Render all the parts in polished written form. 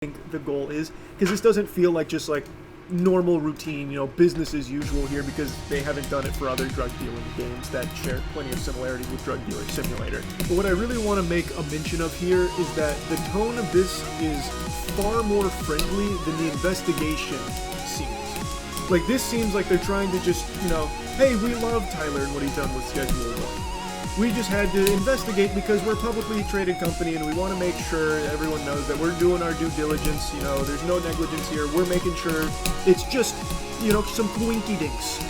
think the goal is, because this doesn't feel like just like normal routine, business as usual here, because they haven't done it for other drug dealing games that share plenty of similarity with Drug Dealer Simulator. But what I really want to make a mention of here is that the tone of this is far more friendly than the investigation seems. Like, this seems like they're trying to just, hey, we love Tyler and what he's done with Schedule 1. We just had to investigate because we're a publicly traded company and we want to make sure everyone knows that we're doing our due diligence, there's no negligence here, we're making sure it's just, some twinky dinks.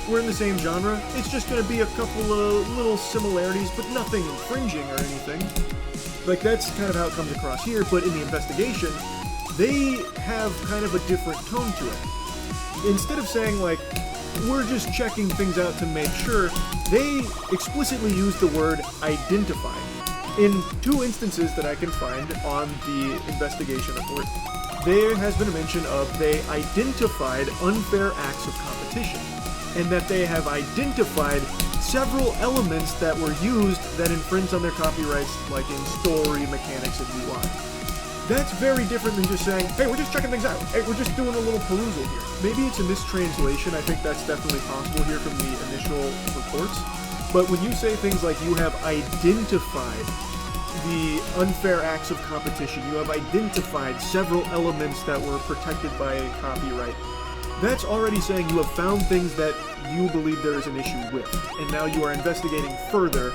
We're in the same genre, it's just going to be a couple of little similarities, but nothing infringing or anything. Like, that's kind of how it comes across here, but in the investigation, they have kind of a different tone to it. Instead of saying, like, we're just checking things out to make sure, they explicitly use the word identify. In 2 instances that I can find on the investigation report, there has been a mention of they identified unfair acts of competition, and that they have identified several elements that were used that infringe on their copyrights, like in story, mechanics, and UI. That's very different than just saying, hey, we're just checking things out. Hey, we're just doing a little perusal here. Maybe it's a mistranslation. I think that's definitely possible here from the initial reports. But when you say things like you have identified the unfair acts of competition, you have identified several elements that were protected by a copyright, that's already saying you have found things that you believe there is an issue with. And now you are investigating further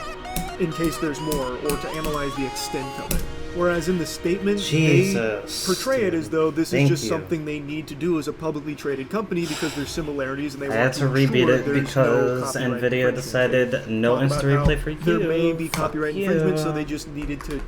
in case there's more, or to analyze the extent of it. Whereas in the statement, they portray it as though this is just something they need to do as a publicly traded company because there's similarities and they want to rebeat it because NVIDIA decided no instant replay for you. There may be copyright infringement, so they just needed to